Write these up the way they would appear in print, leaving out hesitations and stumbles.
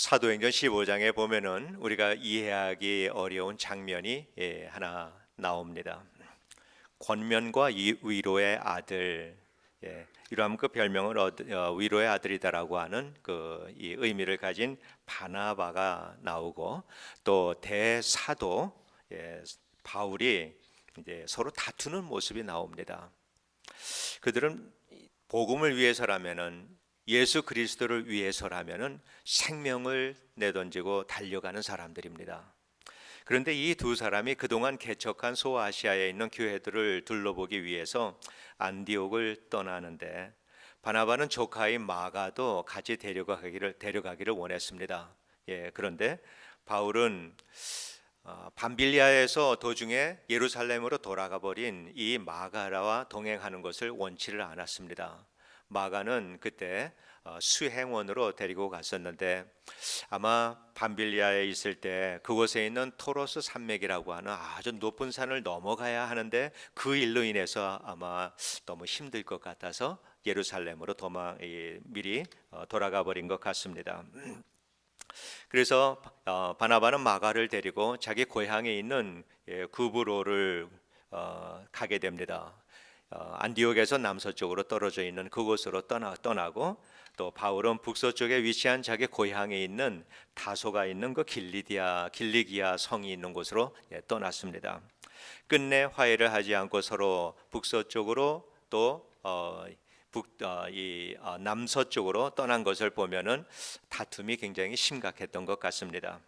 사도행전 15장에 보면은 우리가 이해하기 어려운 장면이 하나 나옵니다. 권면과 위로의 아들, 이러한 그 별명을 위로의 아들이다라고 하는 이 의미를 가진 바나바가 나오고, 또 대사도 바울이 이제 서로 다투는 모습이 나옵니다. 그들은 복음을 위해서라면은, 예수 그리스도를 위해서라면은 생명을 내던지고 달려가는 사람들입니다. 그런데 이 두 사람이 그동안 개척한 소아시아에 있는 교회들을 둘러보기 위해서 안디옥을 떠나는데, 바나바는 조카인 마가도 같이 데려가기를 원했습니다. 그런데 바울은 밤빌리아에서 도중에 예루살렘으로 돌아가 버린 이 마가라와 동행하는 것을 원치를 않았습니다. 마가는 그때 수행원으로 데리고 갔었는데, 아마 밤빌리아에 있을 때 그곳에 있는 토로스 산맥이라고 하는 아주 높은 산을 넘어가야 하는데, 그 일로 인해서 아마 너무 힘들 것 같아서 예루살렘으로 미리 돌아가 버린 것 같습니다. 그래서 바나바는 마가를 데리고 자기 고향에 있는 구브로를 가게 됩니다. 안디옥에서 남서쪽으로 떨어져 있는 그곳으로 떠나고, 또 바울은 북서쪽에 위치한 자기 고향에 있는 다소가 있는 그 길리기아 성이 있는 곳으로 떠났습니다. 끝내 화해를 하지 않고 서로 북서쪽으로 또 남서쪽으로 떠난 것을 보면은 다툼이 굉장히 심각했던 것 같습니다.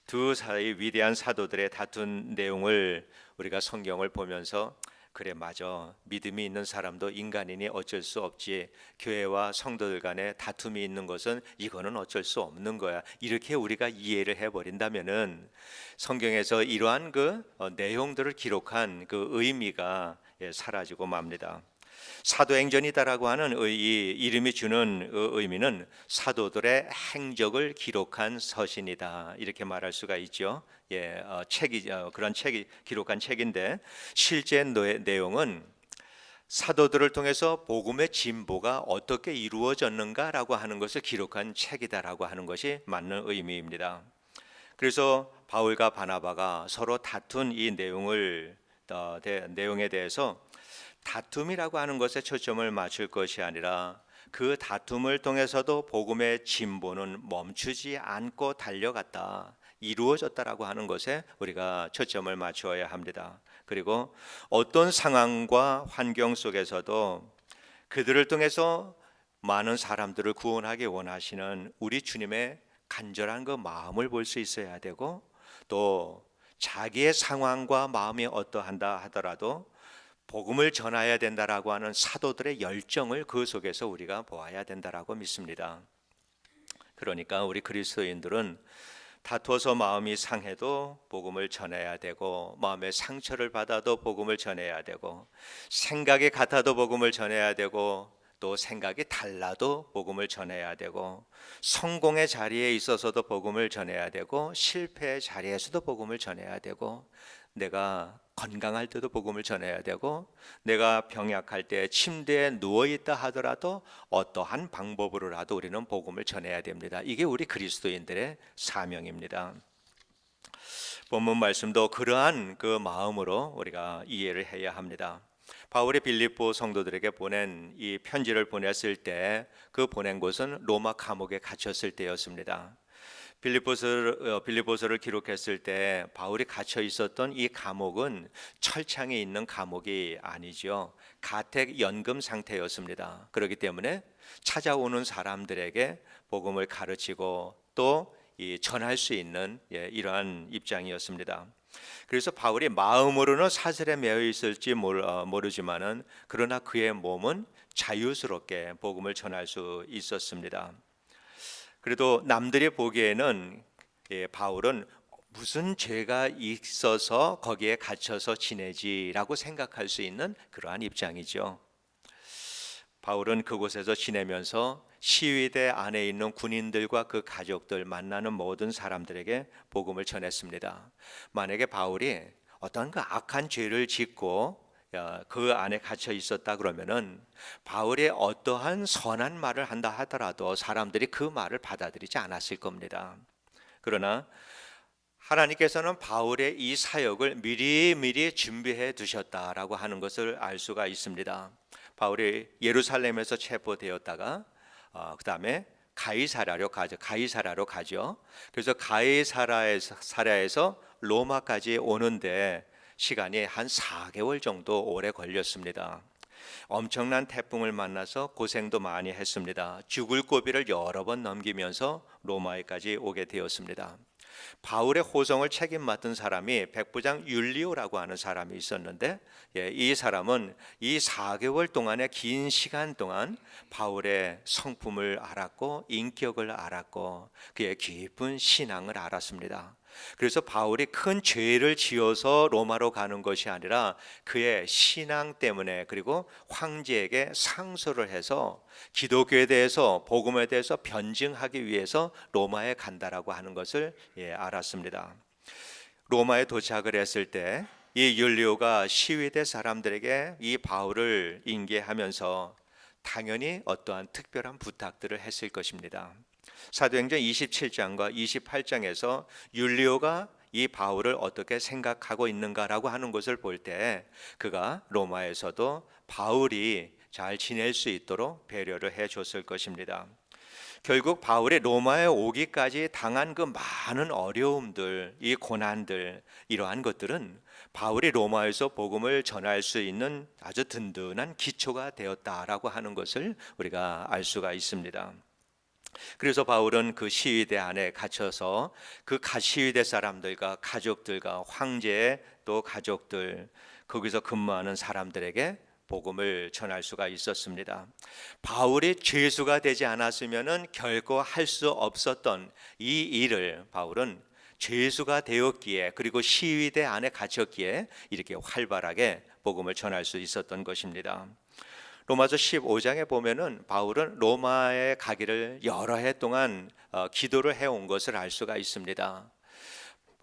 두 사이 위대한 사도들의 다툰 내용을 우리가 성경을 보면서, 그래 맞아, 믿음이 있는 사람도 인간이니 어쩔 수 없지, 교회와 성도들 간에 다툼이 있는 것은 이거는 어쩔 수 없는 거야, 이렇게 우리가 이해를 해버린다면은 성경에서 이러한 내용들을 기록한 그 의미가 사라지고 맙니다. 사도행전이다라고 하는 이 이름이 주는 의미는 사도들의 행적을 기록한 서신이다, 이렇게 말할 수가 있죠. 그런 책이 기록한 책인데, 실제 내용은 사도들을 통해서 복음의 진보가 어떻게 이루어졌는가라고 하는 것을 기록한 책이다라고 하는 것이 맞는 의미입니다. 그래서 바울과 바나바가 서로 다툰 이 내용에 대해서 다툼이라고 하는 것에 초점을 맞출 것이 아니라, 그 다툼을 통해서도 복음의 진보는 멈추지 않고 달려갔다, 이루어졌다라고 하는 것에 우리가 초점을 맞추어야 합니다. 그리고 어떤 상황과 환경 속에서도 그들을 통해서 많은 사람들을 구원하기 원하시는 우리 주님의 간절한 그 마음을 볼 수 있어야 되고, 또 자기의 상황과 마음이 어떠한다 하더라도 복음을 전해야 된다라고 하는 사도들의 열정을 그 속에서 우리가 보아야 된다라고 믿습니다. 그러니까 우리 그리스도인들은 다투어서 마음이 상해도 복음을 전해야 되고, 마음의 상처를 받아도 복음을 전해야 되고, 생각이 같아도 복음을 전해야 되고, 또 생각이 달라도 복음을 전해야 되고, 성공의 자리에 있어서도 복음을 전해야 되고, 실패의 자리에서도 복음을 전해야 되고, 내가 건강할 때도 복음을 전해야 되고, 내가 병약할 때 침대에 누워있다 하더라도 어떠한 방법으로라도 우리는 복음을 전해야 됩니다. 이게 우리 그리스도인들의 사명입니다. 본문 말씀도 그러한 그 마음으로 우리가 이해를 해야 합니다. 바울이 빌립보 성도들에게 보낸 이 편지를 보냈을 때, 그 보낸 곳은 로마 감옥에 갇혔을 때였습니다. 빌립보서를 기록했을 때 바울이 갇혀 있었던 이 감옥은 철창에 있는 감옥이 아니죠. 가택 연금 상태였습니다. 그렇기 때문에 찾아오는 사람들에게 복음을 가르치고 또 전할 수 있는 이러한 입장이었습니다. 그래서 바울이 마음으로는 사슬에 매여 있을지 모르지만은, 그러나 그의 몸은 자유스럽게 복음을 전할 수 있었습니다. 그래도 남들이 보기에는 바울은 무슨 죄가 있어서 거기에 갇혀서 지내지라고 생각할 수 있는 그러한 입장이죠. 바울은 그곳에서 지내면서 시위대 안에 있는 군인들과 그 가족들, 만나는 모든 사람들에게 복음을 전했습니다. 만약에 바울이 어떤 그 악한 죄를 짓고 그 안에 갇혀 있었다 그러면은 바울이 어떠한 선한 말을 한다 하더라도 사람들이 그 말을 받아들이지 않았을 겁니다. 그러나 하나님께서는 바울의 이 사역을 미리미리 준비해 두셨다라고 하는 것을 알 수가 있습니다. 바울이 예루살렘에서 체포되었다가 그다음에 가이사라로 가죠. 그래서 가이사라에서 로마까지 오는데 시간이 한 4개월 정도 오래 걸렸습니다. 엄청난 태풍을 만나서 고생도 많이 했습니다. 죽을 고비를 여러 번 넘기면서 로마에까지 오게 되었습니다. 바울의 호송을 책임 맡은 사람이 백부장 율리오라고 하는 사람이 있었는데, 이 사람은 이 4개월 동안의 긴 시간 동안 바울의 성품을 알았고 인격을 알았고 그의 깊은 신앙을 알았습니다. 그래서 바울이 큰 죄를 지어서 로마로 가는 것이 아니라 그의 신앙 때문에, 그리고 황제에게 상소를 해서 기독교에 대해서, 복음에 대해서 변증하기 위해서 로마에 간다라고 하는 것을 알았습니다. 로마에 도착을 했을 때 이 율리오가 시위대 사람들에게 이 바울을 인계하면서 당연히 어떠한 특별한 부탁들을 했을 것입니다. 사도행전 27장과 28장에서 율리오가 이 바울을 어떻게 생각하고 있는가라고 하는 것을 볼 때 그가 로마에서도 바울이 잘 지낼 수 있도록 배려를 해 줬을 것입니다. 결국 바울이 로마에 오기까지 당한 그 많은 어려움들, 이 고난들, 이러한 것들은 바울이 로마에서 복음을 전할 수 있는 아주 든든한 기초가 되었다라고 하는 것을 우리가 알 수가 있습니다. 그래서 바울은 그 시위대 안에 갇혀서 그 시위대 사람들과 가족들과 황제의 또 가족들, 거기서 근무하는 사람들에게 복음을 전할 수가 있었습니다. 바울이 죄수가 되지 않았으면은 결코 할 수 없었던 이 일을 바울은 죄수가 되었기에, 그리고 시위대 안에 갇혔기에 이렇게 활발하게 복음을 전할 수 있었던 것입니다. 로마서 15장에 보면은 바울은 로마에 가기를 여러 해 동안 기도를 해온 것을 알 수가 있습니다.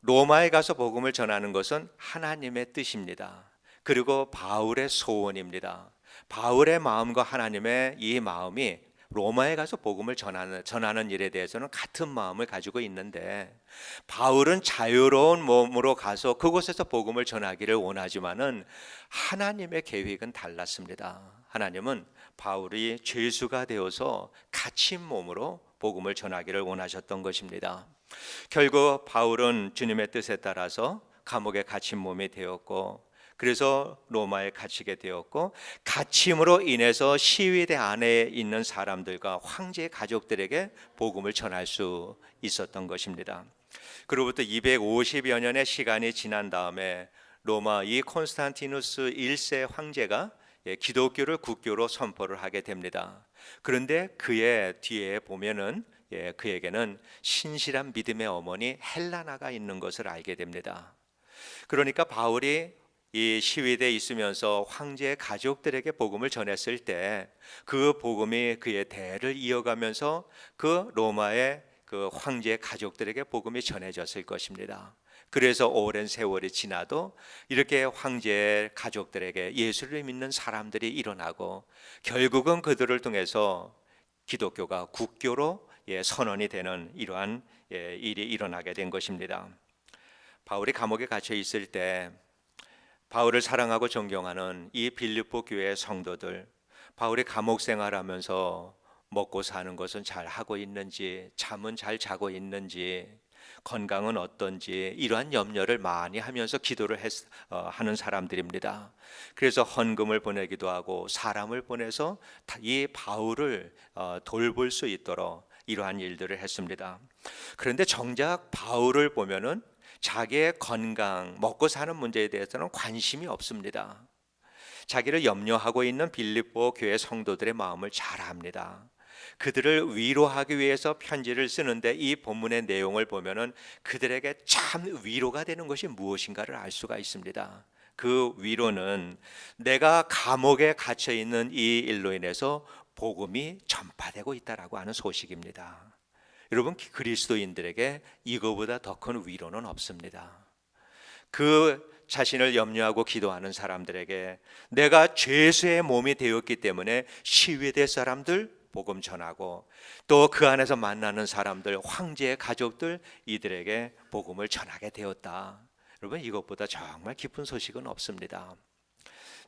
로마에 가서 복음을 전하는 것은 하나님의 뜻입니다. 그리고 바울의 소원입니다. 바울의 마음과 하나님의 이 마음이 로마에 가서 복음을 전하는 일에 대해서는 같은 마음을 가지고 있는데, 바울은 자유로운 몸으로 가서 그곳에서 복음을 전하기를 원하지만은 하나님의 계획은 달랐습니다. 하나님은 바울이 죄수가 되어서 갇힌 몸으로 복음을 전하기를 원하셨던 것입니다. 결국 바울은 주님의 뜻에 따라서 감옥에 갇힌 몸이 되었고, 그래서 로마에 갇히게 되었고, 갇힘으로 인해서 시위대 안에 있는 사람들과 황제의 가족들에게 복음을 전할 수 있었던 것입니다. 그로부터 250여 년의 시간이 지난 다음에 로마 이 콘스탄티누스 1세 황제가 기독교를 국교로 선포를 하게 됩니다. 그런데 그의 뒤에 보면은 그에게는 신실한 믿음의 어머니 헬라나가 있는 것을 알게 됩니다. 그러니까 바울이 이 시위대에 있으면서 황제의 가족들에게 복음을 전했을 때 그 복음이 그의 대를 이어가면서 그 로마의 그 황제의 가족들에게 복음이 전해졌을 것입니다. 그래서 오랜 세월이 지나도 이렇게 황제의 가족들에게 예수를 믿는 사람들이 일어나고, 결국은 그들을 통해서 기독교가 국교로 선언이 되는 이러한 일이 일어나게 된 것입니다. 바울이 감옥에 갇혀 있을 때 바울을 사랑하고 존경하는 이 빌립보 교회의 성도들, 바울이 감옥 생활하면서 먹고 사는 것은 잘 하고 있는지, 잠은 잘 자고 있는지, 건강은 어떤지, 이러한 염려를 많이 하면서 기도를 하는 사람들입니다. 그래서 헌금을 보내기도 하고 사람을 보내서 이 바울을 돌볼 수 있도록 이러한 일들을 했습니다. 그런데 정작 바울을 보면은 자기의 건강, 먹고 사는 문제에 대해서는 관심이 없습니다. 자기를 염려하고 있는 빌립보 교회 성도들의 마음을 잘 압니다. 그들을 위로하기 위해서 편지를 쓰는데 이 본문의 내용을 보면은 그들에게 참 위로가 되는 것이 무엇인가를 알 수가 있습니다. 그 위로는 내가 감옥에 갇혀 있는 이 일로 인해서 복음이 전파되고 있다라고 하는 소식입니다. 여러분, 그리스도인들에게 이거보다 더 큰 위로는 없습니다. 그 자신을 염려하고 기도하는 사람들에게 내가 죄수의 몸이 되었기 때문에 시위대 사람들 복음 전하고 또 그 안에서 만나는 사람들, 황제의 가족들 이들에게 복음을 전하게 되었다. 여러분, 이것보다 정말 기쁜 소식은 없습니다.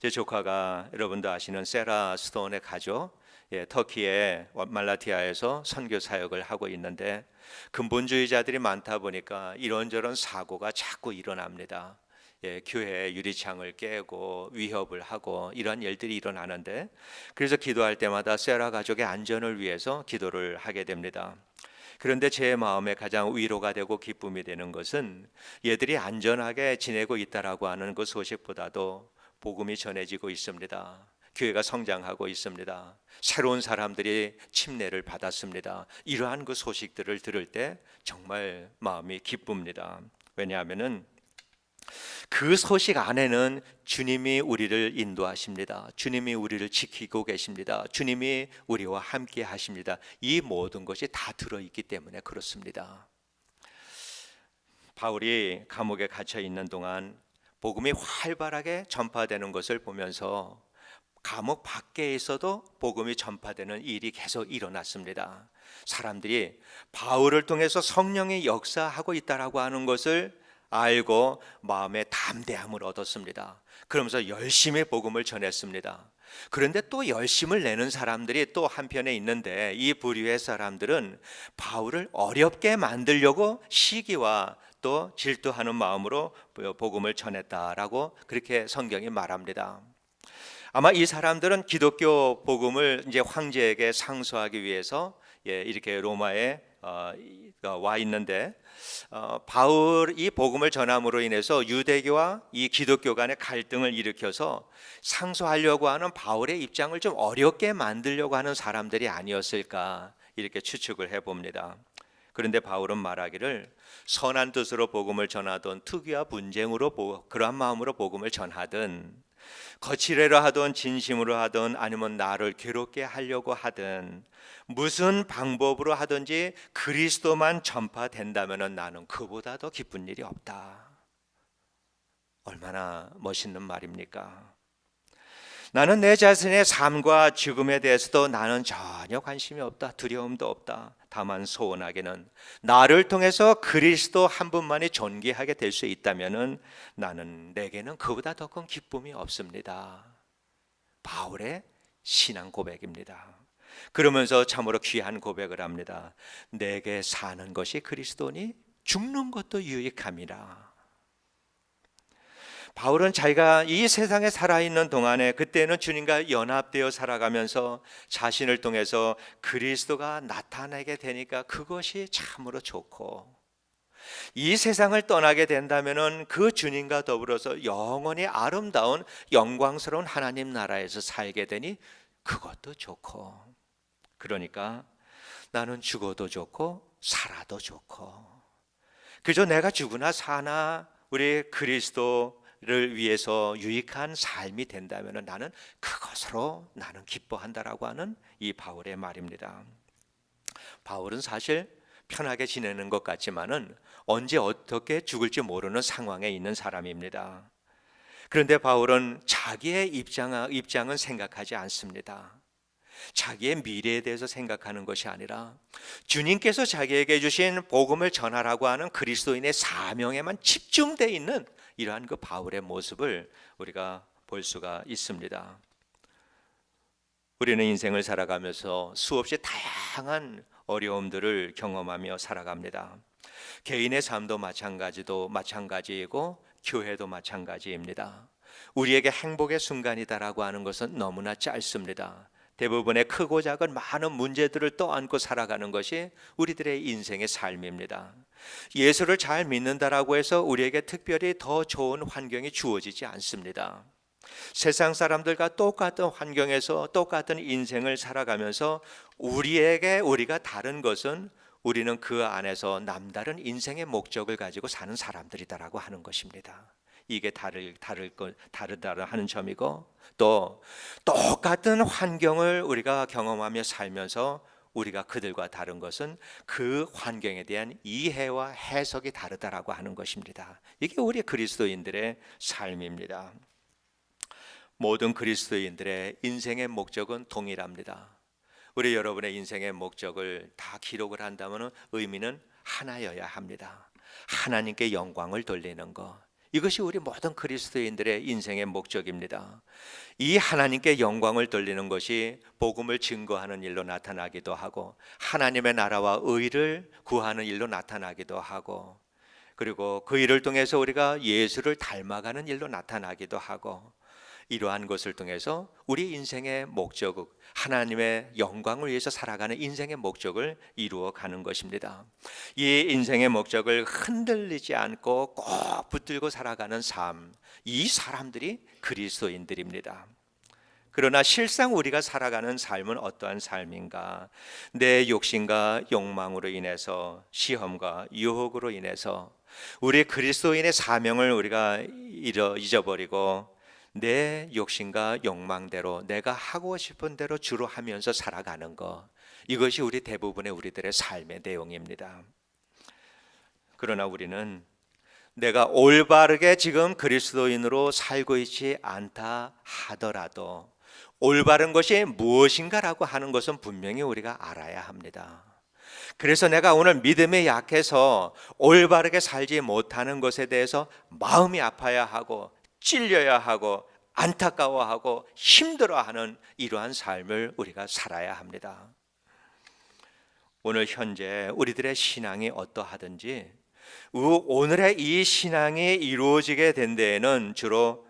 제 조카가 여러분도 아시는 세라 스톤의 가족, 터키의 말라티아에서 선교 사역을 하고 있는데 근본주의자들이 많다 보니까 이런저런 사고가 자꾸 일어납니다. 교회 유리창을 깨고 위협을 하고 이런 일들이 일어나는데, 그래서 기도할 때마다 세라 가족의 안전을 위해서 기도를 하게 됩니다. 그런데 제 마음에 가장 위로가 되고 기쁨이 되는 것은 얘들이 안전하게 지내고 있다라고 하는 그 소식보다도 복음이 전해지고 있습니다. 교회가 성장하고 있습니다. 새로운 사람들이 침례를 받았습니다. 이러한 그 소식들을 들을 때 정말 마음이 기쁩니다. 왜냐하면은 그 소식 안에는 주님이 우리를 인도하십니다. 주님이 우리를 지키고 계십니다. 주님이 우리와 함께 하십니다. 이 모든 것이 다 들어있기 때문에 그렇습니다. 바울이 감옥에 갇혀 있는 동안 복음이 활발하게 전파되는 것을 보면서 감옥 밖에서도 복음이 전파되는 일이 계속 일어났습니다. 사람들이 바울을 통해서 성령이 역사하고 있다라고 하는 것을 알고 마음에 담대함을 얻었습니다. 그러면서 열심히 복음을 전했습니다. 그런데 또 열심을 내는 사람들이 또 한편에 있는데, 이 부류의 사람들은 바울을 어렵게 만들려고 시기와 또 질투하는 마음으로 복음을 전했다라고 그렇게 성경이 말합니다. 아마 이 사람들은 기독교 복음을 이제 황제에게 상소하기 위해서 이렇게 로마에 와 있는데, 바울이 복음을 전함으로 인해서 유대교와 이 기독교 간의 갈등을 일으켜서 상소하려고 하는 바울의 입장을 좀 어렵게 만들려고 하는 사람들이 아니었을까, 이렇게 추측을 해봅니다. 그런데 바울은 말하기를 선한 뜻으로 복음을 전하던 특위와 분쟁으로 그러한 마음으로 복음을 전하든, 거칠애로 하든 진심으로 하든 아니면 나를 괴롭게 하려고 하든 무슨 방법으로 하든지 그리스도만 전파된다면 나는 그보다 더 기쁜 일이 없다. 얼마나 멋있는 말입니까? 나는 내 자신의 삶과 죽음에 대해서도 나는 전혀 관심이 없다. 두려움도 없다. 다만 소원하기는 나를 통해서 그리스도 한 분만이 존귀하게 될 수 있다면 나는 내게는 그보다 더 큰 기쁨이 없습니다. 바울의 신앙 고백입니다. 그러면서 참으로 귀한 고백을 합니다. 내게 사는 것이 그리스도니 죽는 것도 유익함이라. 바울은 자기가 이 세상에 살아있는 동안에 그때는 주님과 연합되어 살아가면서 자신을 통해서 그리스도가 나타나게 되니까 그것이 참으로 좋고, 이 세상을 떠나게 된다면 그 주님과 더불어서 영원히 아름다운 영광스러운 하나님 나라에서 살게 되니 그것도 좋고, 그러니까 나는 죽어도 좋고 살아도 좋고, 그저 내가 죽으나 사나 우리 그리스도를 위해서 유익한 삶이 된다면 나는 그것으로 나는 기뻐한다라고 하는 이 바울의 말입니다. 바울은 사실 편하게 지내는 것 같지만은 언제 어떻게 죽을지 모르는 상황에 있는 사람입니다. 그런데 바울은 자기의 입장은 생각하지 않습니다. 자기의 미래에 대해서 생각하는 것이 아니라 주님께서 자기에게 주신 복음을 전하라고 하는 그리스도인의 사명에만 집중되어 있는 이러한 그 바울의 모습을 우리가 볼 수가 있습니다. 우리는 인생을 살아가면서 수없이 다양한 어려움들을 경험하며 살아갑니다. 개인의 삶도 마찬가지이고 교회도 마찬가지입니다. 우리에게 행복의 순간이다라고 하는 것은 너무나 짧습니다. 대부분의 크고 작은 많은 문제들을 떠안고 살아가는 것이 우리들의 인생의 삶입니다. 예수를 잘 믿는다라고 해서 우리에게 특별히 더 좋은 환경이 주어지지 않습니다. 세상 사람들과 똑같은 환경에서 똑같은 인생을 살아가면서 우리가 다른 것은 우리는 그 안에서 남다른 인생의 목적을 가지고 사는 사람들이다라고 하는 것입니다. 이게 다르다 하는 점이고, 또 똑같은 환경을 우리가 경험하며 살면서 우리가 그들과 다른 것은 그 환경에 대한 이해와 해석이 다르다라고 하는 것입니다. 이게 우리 그리스도인들의 삶입니다. 모든 그리스도인들의 인생의 목적은 동일합니다. 우리 여러분의 인생의 목적을 다 기록을 한다면 의미는 하나여야 합니다. 하나님께 영광을 돌리는 것. 이것이 우리 모든 그리스도인들의 인생의 목적입니다. 이 하나님께 영광을 돌리는 것이 복음을 증거하는 일로 나타나기도 하고, 하나님의 나라와 의를 구하는 일로 나타나기도 하고, 그리고 그 일을 통해서 우리가 예수를 닮아가는 일로 나타나기도 하고, 이러한 것을 통해서 우리 인생의 목적, 하나님의 영광을 위해서 살아가는 인생의 목적을 이루어 가는 것입니다. 이 인생의 목적을 흔들리지 않고 꼭 붙들고 살아가는 삶, 이 사람들이 그리스도인들입니다. 그러나 실상 우리가 살아가는 삶은 어떠한 삶인가? 내 욕심과 욕망으로 인해서, 시험과 유혹으로 인해서 우리 그리스도인의 사명을 우리가 잊어버리고 내 욕심과 욕망대로 내가 하고 싶은 대로 주로 하면서 살아가는 것, 이것이 우리 대부분의 우리들의 삶의 내용입니다. 그러나 우리는 내가 올바르게 지금 그리스도인으로 살고 있지 않다 하더라도 올바른 것이 무엇인가라고 하는 것은 분명히 우리가 알아야 합니다. 그래서 내가 오늘 믿음에 약해서 올바르게 살지 못하는 것에 대해서 마음이 아파야 하고 찔려야 하고 안타까워하고 힘들어하는 이러한 삶을 우리가 살아야 합니다. 오늘 현재 우리들의 신앙이 어떠하든지 오늘의 이 신앙이 이루어지게 된 데에는 주로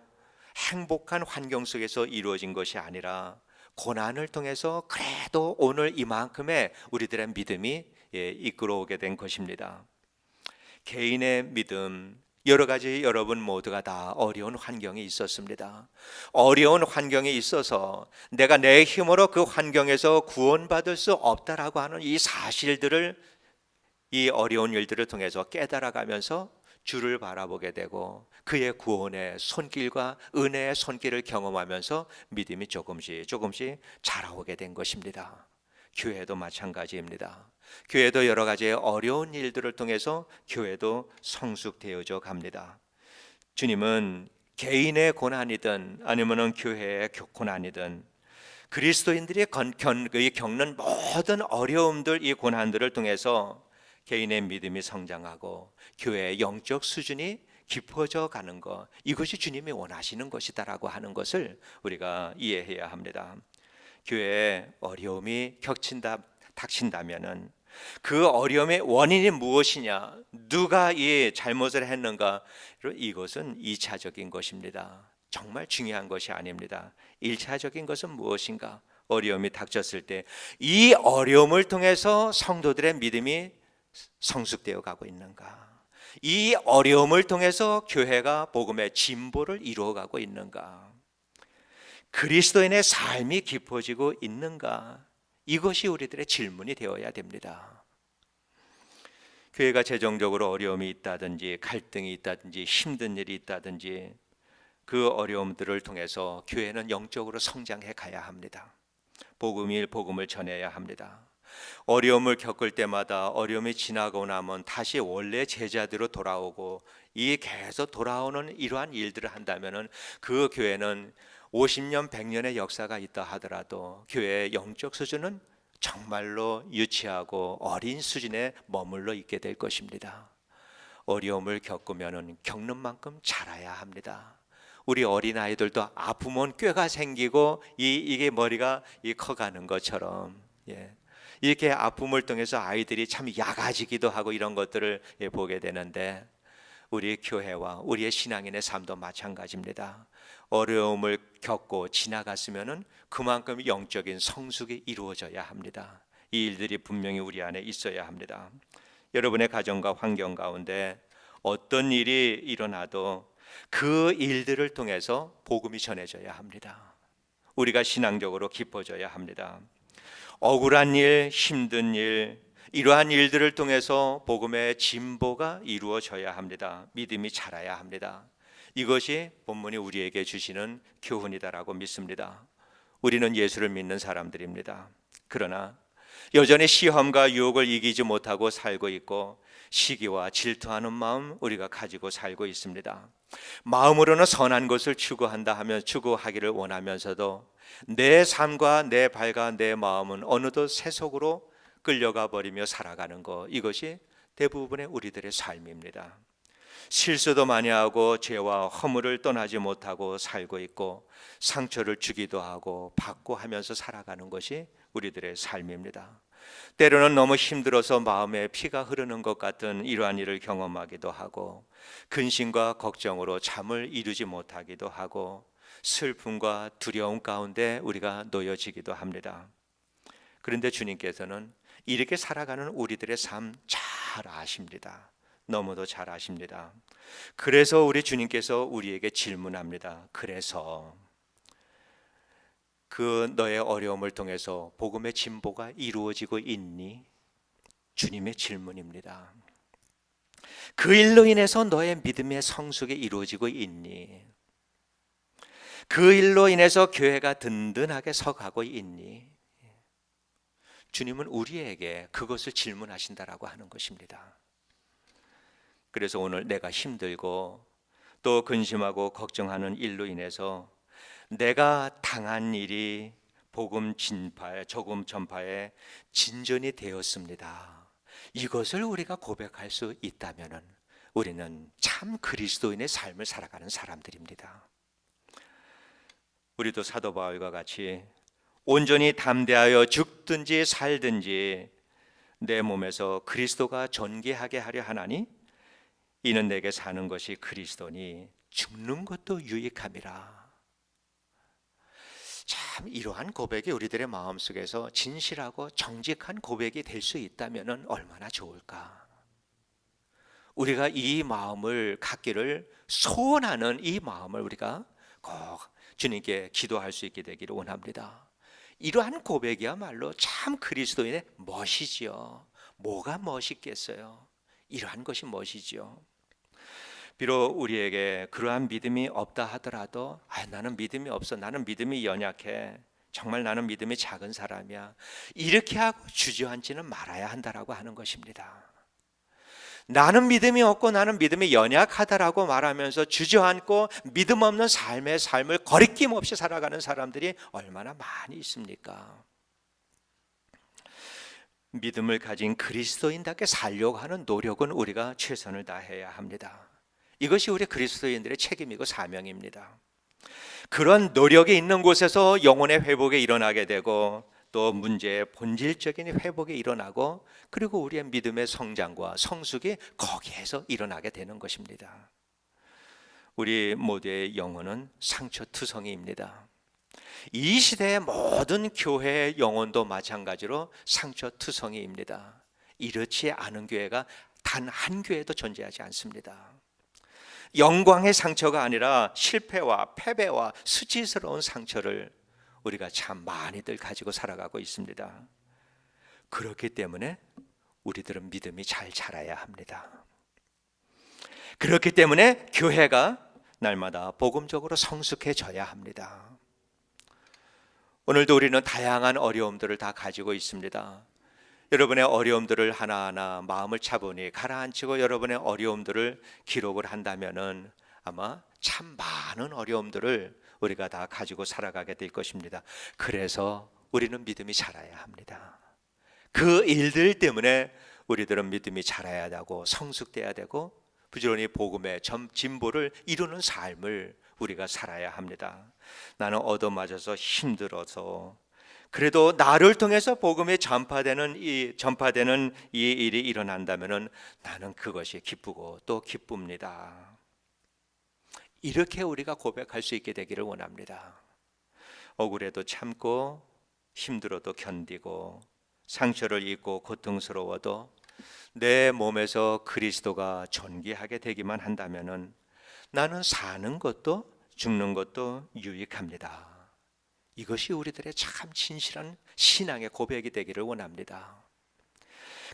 행복한 환경 속에서 이루어진 것이 아니라 고난을 통해서 그래도 오늘 이만큼의 우리들의 믿음이 이끌어오게 된 것입니다. 개인의 믿음, 여러 가지 여러분 모두가 다 어려운 환경이 있었습니다. 어려운 환경이 있어서 내가 내 힘으로 그 환경에서 구원받을 수 없다라고 하는 이 사실들을, 이 어려운 일들을 통해서 깨달아가면서 주를 바라보게 되고 그의 구원의 손길과 은혜의 손길을 경험하면서 믿음이 조금씩 자라오게 된 것입니다. 교회도 마찬가지입니다. 교회도 여러 가지의 어려운 일들을 통해서 교회도 성숙되어져 갑니다. 주님은 개인의 고난이든 아니면 교회의 고난이든 그리스도인들이 겪는 모든 어려움들, 이 고난들을 통해서 개인의 믿음이 성장하고 교회의 영적 수준이 깊어져 가는 것, 이것이 주님이 원하시는 것이다라고 하는 것을 우리가 이해해야 합니다. 교회에 어려움이 닥친다면은 그 어려움의 원인이 무엇이냐, 누가 이 잘못을 했는가, 이것은 2차적인 것입니다. 정말 중요한 것이 아닙니다. 1차적인 것은 무엇인가? 어려움이 닥쳤을 때 이 어려움을 통해서 성도들의 믿음이 성숙되어 가고 있는가? 이 어려움을 통해서 교회가 복음의 진보를 이루어가고 있는가? 그리스도인의 삶이 깊어지고 있는가? 이것이 우리들의 질문이 되어야 됩니다. 교회가 재정적으로 어려움이 있다든지 갈등이 있다든지 힘든 일이 있다든지 그 어려움들을 통해서 교회는 영적으로 성장해 가야 합니다. 복음을 전해야 합니다. 어려움을 겪을 때마다 어려움이 지나고 나면 다시 원래 제자대로 돌아오고 이 계속 돌아오는 이러한 일들을 한다면 그 교회는 50년, 100년의 역사가 있다 하더라도 교회의 영적 수준은 정말로 유치하고 어린 수준에 머물러 있게 될 것입니다. 어려움을 겪는 만큼 자라야 합니다. 우리 어린아이들도 아프면 꾀가 생기고 이게 머리가 커가는 것처럼 이렇게 아픔을 통해서 아이들이 참 약아지기도 하고 이런 것들을 보게 되는데 우리 교회와 우리의 신앙인의 삶도 마찬가지입니다. 어려움을 겪고 지나갔으면 그만큼 영적인 성숙이 이루어져야 합니다. 이 일들이 분명히 우리 안에 있어야 합니다. 여러분의 가정과 환경 가운데 어떤 일이 일어나도 그 일들을 통해서 복음이 전해져야 합니다. 우리가 신앙적으로 깊어져야 합니다. 억울한 일, 힘든 일, 이러한 일들을 통해서 복음의 진보가 이루어져야 합니다. 믿음이 자라야 합니다. 이것이 본문이 우리에게 주시는 교훈이다라고 믿습니다. 우리는 예수를 믿는 사람들입니다. 그러나 여전히 시험과 유혹을 이기지 못하고 살고 있고 시기와 질투하는 마음 우리가 가지고 살고 있습니다. 마음으로는 선한 것을 추구한다 하면 추구하기를 원하면서도 내 삶과 내 발과 내 마음은 어느덧 세속으로 끌려가 버리며 살아가는 것, 이것이 대부분의 우리들의 삶입니다. 실수도 많이 하고 죄와 허물을 떠나지 못하고 살고 있고 상처를 주기도 하고 받고 하면서 살아가는 것이 우리들의 삶입니다. 때로는 너무 힘들어서 마음에 피가 흐르는 것 같은 이러한 일을 경험하기도 하고 근심과 걱정으로 잠을 이루지 못하기도 하고 슬픔과 두려움 가운데 우리가 놓여지기도 합니다. 그런데 주님께서는 이렇게 살아가는 우리들의 삶 잘 아십니다. 너무도 잘 아십니다. 그래서 우리 주님께서 우리에게 질문합니다. 그래서 그 너의 어려움을 통해서 복음의 진보가 이루어지고 있니? 주님의 질문입니다. 그 일로 인해서 너의 믿음의 성숙이 이루어지고 있니? 그 일로 인해서 교회가 든든하게 서가고 있니? 주님은 우리에게 그것을 질문하신다라고 하는 것입니다. 그래서 오늘 내가 힘들고 또 근심하고 걱정하는 일로 인해서 내가 당한 일이 복음 전파에 진전이 되었습니다. 이것을 우리가 고백할 수 있다면 우리는 참 그리스도인의 삶을 살아가는 사람들입니다. 우리도 사도 바울과 같이 온전히 담대하여 죽든지 살든지 내 몸에서 그리스도가 존귀하게 하려 하나니 이는 내게 사는 것이 그리스도니 죽는 것도 유익함이라. 참 이러한 고백이 우리들의 마음속에서 진실하고 정직한 고백이 될 수 있다면 얼마나 좋을까. 우리가 이 마음을 갖기를 소원하는 이 마음을 우리가 꼭 주님께 기도할 수 있게 되기를 원합니다. 이러한 고백이야말로 참 그리스도인의 멋이지요. 뭐가 멋있겠어요? 이러한 것이 멋이지요. 비록 우리에게 그러한 믿음이 없다 하더라도 나는 믿음이 없어, 나는 믿음이 연약해, 정말 나는 믿음이 작은 사람이야, 이렇게 하고 주저앉지는 말아야 한다라고 하는 것입니다. 나는 믿음이 없고 나는 믿음이 연약하다라고 말하면서 주저앉고 믿음 없는 삶의 삶을 거리낌 없이 살아가는 사람들이 얼마나 많이 있습니까? 믿음을 가진 그리스도인답게 살려고 하는 노력은 우리가 최선을 다해야 합니다. 이것이 우리 그리스도인들의 책임이고 사명입니다. 그런 노력이 있는 곳에서 영혼의 회복이 일어나게 되고 또 문제의 본질적인 회복이 일어나고 그리고 우리의 믿음의 성장과 성숙이 거기에서 일어나게 되는 것입니다. 우리 모두의 영혼은 상처투성이입니다. 이 시대의 모든 교회의 영혼도 마찬가지로 상처투성이입니다. 이렇지 않은 교회가 단 한 교회도 존재하지 않습니다. 영광의 상처가 아니라 실패와 패배와 수치스러운 상처를 우리가 참 많이들 가지고 살아가고 있습니다. 그렇기 때문에 우리들은 믿음이 잘 자라야 합니다. 그렇기 때문에 교회가 날마다 복음적으로 성숙해져야 합니다. 오늘도 우리는 다양한 어려움들을 다 가지고 있습니다. 여러분의 어려움들을 하나하나 마음을 차분히 가라앉히고 여러분의 어려움들을 기록을 한다면은 아마 참 많은 어려움들을 우리가 다 가지고 살아가게 될 것입니다. 그래서 우리는 믿음이 자라야 합니다. 그 일들 때문에 우리들은 믿음이 자라야 되고 성숙돼야 되고 부지런히 복음의 진보를 이루는 삶을 우리가 살아야 합니다. 나는 얻어맞아서 힘들어서 그래도 나를 통해서 복음이 전파되는 이 일이 일어난다면은 나는 그것이 기쁘고 또 기쁩니다. 이렇게 우리가 고백할 수 있게 되기를 원합니다. 억울해도 참고 힘들어도 견디고 상처를 입고 고통스러워도 내 몸에서 그리스도가 존귀하게 되기만 한다면은 나는 사는 것도 죽는 것도 유익합니다. 이것이 우리들의 참 진실한 신앙의 고백이 되기를 원합니다.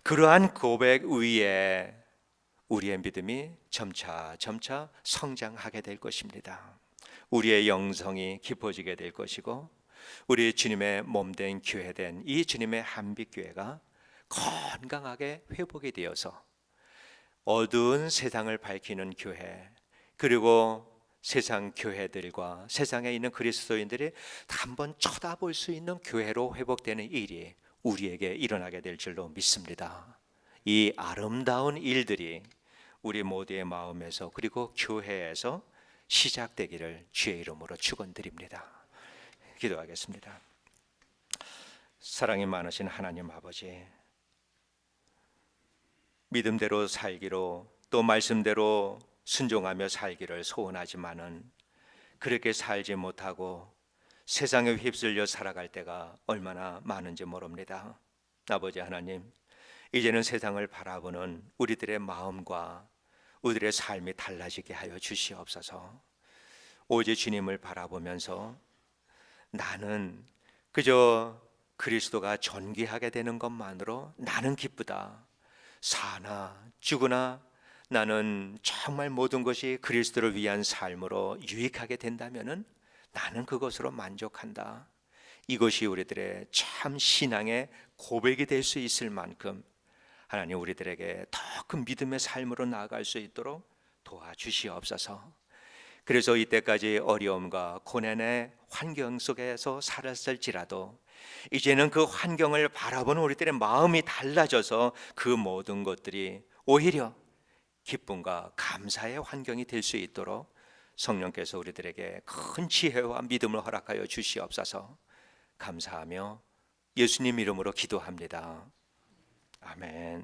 그러한 고백 위에 우리의 믿음이 점차 성장하게 될 것입니다. 우리의 영성이 깊어지게 될 것이고 우리 주님의 몸된 교회된 이 주님의 한빛교회가 건강하게 회복이 되어서 어두운 세상을 밝히는 교회, 그리고 세상 교회들과 세상에 있는 그리스도인들이 한번 쳐다볼 수 있는 교회로 회복되는 일이 우리에게 일어나게 될 줄로 믿습니다. 이 아름다운 일들이 우리 모두의 마음에서 그리고 교회에서 시작되기를 주의 이름으로 축원드립니다. 기도하겠습니다. 사랑이 많으신 하나님 아버지, 믿음대로 살기로 또 말씀대로 순종하며 살기를 소원하지만은 그렇게 살지 못하고 세상에 휩쓸려 살아갈 때가 얼마나 많은지 모릅니다. 아버지 하나님, 이제는 세상을 바라보는 우리들의 마음과 우리들의 삶이 달라지게 하여 주시옵소서. 오직 주님을 바라보면서 나는 그저 그리스도가 존귀하게 되는 것만으로 나는 기쁘다. 사나 죽으나 나는 정말 모든 것이 그리스도를 위한 삶으로 유익하게 된다면은 나는 그것으로 만족한다. 이것이 우리들의 참 신앙의 고백이 될 수 있을 만큼 하나님 우리들에게 더 큰 믿음의 삶으로 나아갈 수 있도록 도와주시옵소서. 그래서 이때까지 어려움과 고난의 환경 속에서 살았을지라도 이제는 그 환경을 바라보는 우리들의 마음이 달라져서 그 모든 것들이 오히려 기쁨과 감사의 환경이 될 수 있도록 성령께서 우리들에게 큰 지혜와 믿음을 허락하여 주시옵소서. 감사하며 예수님 이름으로 기도합니다. 아멘.